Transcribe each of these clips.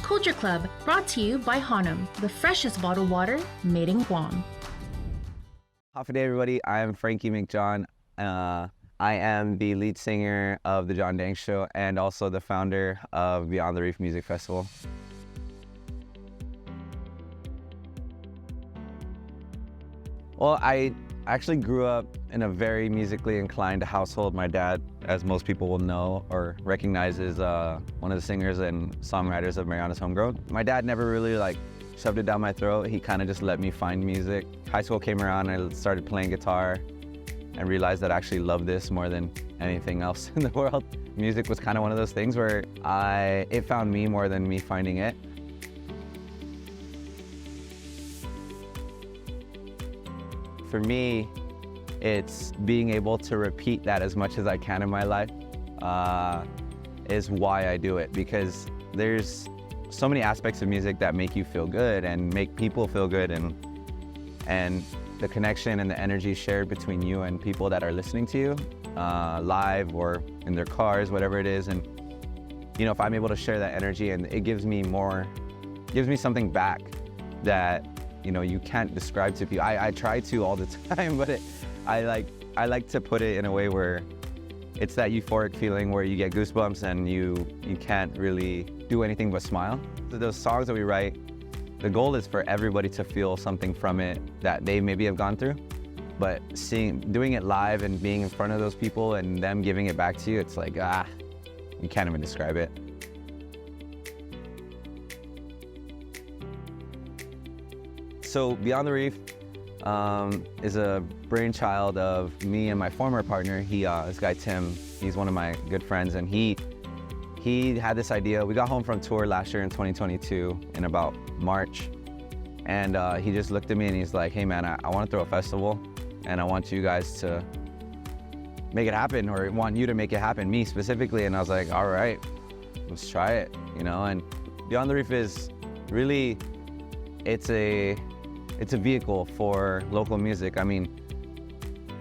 Culture Club, brought to you by Hanum, the freshest bottled water made in Guam. Happy day, everybody. I am Frankie McJohn. I am the lead singer of The John Dang Show and also the founder of Beyond the Reef Music Festival. Well, I actually grew up in a very musically inclined household. My dad, as most people will know or recognize, is one of the singers and songwriters of Mariana's Homegrown. My dad never really shoved it down my throat. He kind of just let me find music. High school came around and I started playing guitar and realized that I actually loved this more than anything else in the world. Music was kind of one of those things where it found me more than me finding it. For me, it's being able to repeat that as much as I can in my life is why I do it, because there's so many aspects of music that make you feel good and make people feel good, and the connection and the energy shared between you and people that are listening to you live or in their cars, whatever it is. And if I'm able to share that energy, and it gives me something back that you can't describe to people. I try to all the time, but I like to put it in a way where it's that euphoric feeling where you get goosebumps and you can't really do anything but smile. So those songs that we write, the goal is for everybody to feel something from it that they maybe have gone through, but doing it live and being in front of those people and them giving it back to you, it's like, you can't even describe it. So Beyond the Reef is a brainchild of me and my former partner. This guy Tim, he's one of my good friends, and he had this idea. We got home from tour last year in 2022 in about March, and he just looked at me and he's like, hey man, I want to throw a festival and I want you guys to make it happen, or want you to make it happen, me specifically. And I was like, all right, let's try it, and Beyond the Reef is really, it's a vehicle for local music. I mean,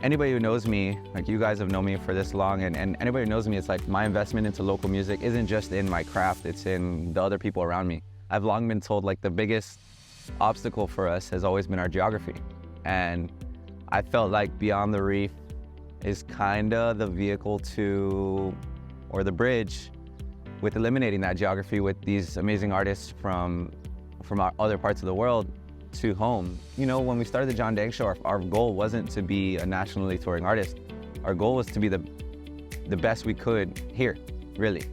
anybody who knows me, like you guys have known me for this long, and anybody who knows me, it's like my investment into local music isn't just in my craft, it's in the other people around me. I've long been told the biggest obstacle for us has always been our geography. And I felt like Beyond the Reef is kind of the vehicle or the bridge with eliminating that geography with these amazing artists from our other parts of the world to home. When we started the John Dang Show, our goal wasn't to be a nationally touring artist. Our goal was to be the best we could here, really.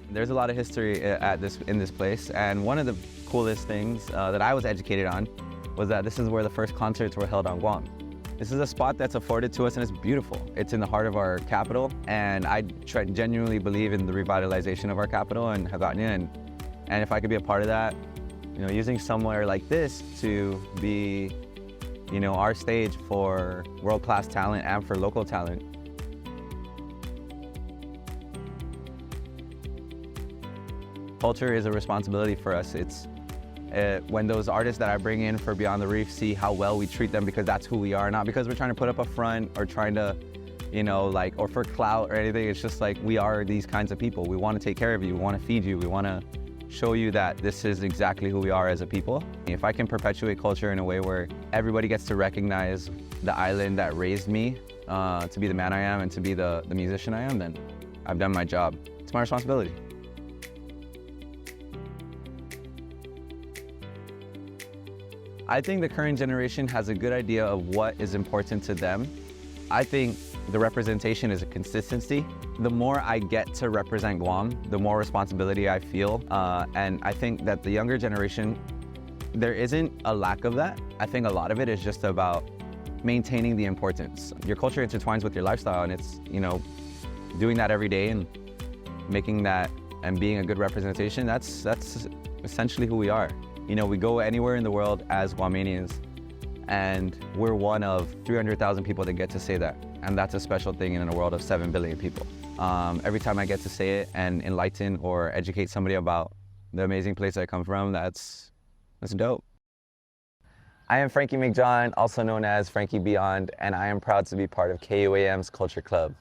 There's a lot of history in this place, and one of the coolest things that I was educated on was that this is where the first concerts were held on Guam. This is a spot that's afforded to us, and it's beautiful. It's in the heart of our capital, and I genuinely believe in the revitalization of our capital and have gotten in. And if I could be a part of that, using somewhere like this to be, our stage for world-class talent and for local talent. Culture is a responsibility for us. When those artists that I bring in for Beyond the Reef see how well we treat them, because that's who we are, not because we're trying to put up a front or trying to, or for clout or anything. It's just like, we are these kinds of people. We want to take care of you. We want to feed you. We want to show you that this is exactly who we are as a people. If I can perpetuate culture in a way where everybody gets to recognize the island that raised me to be the man I am and to be the musician I am, then I've done my job. It's my responsibility. I think the current generation has a good idea of what is important to them. I think the representation is a consistency. The more I get to represent Guam, the more responsibility I feel. And I think that the younger generation, there isn't a lack of that. I think a lot of it is just about maintaining the importance. Your culture intertwines with your lifestyle, and it's, doing that every day and making that and being a good representation, that's essentially who we are. We go anywhere in the world as Guamanians, and we're one of 300,000 people that get to say that. And that's a special thing in a world of 7 billion people. Every time I get to say it and enlighten or educate somebody about the amazing place I come from, that's dope. I am Frankie McJohn, also known as Frankie Beyond, and I am proud to be part of KUAM's Culture Club.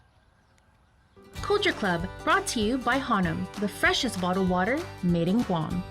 Culture Culture Club, brought to you by Hanum, the freshest bottled water made in Guam.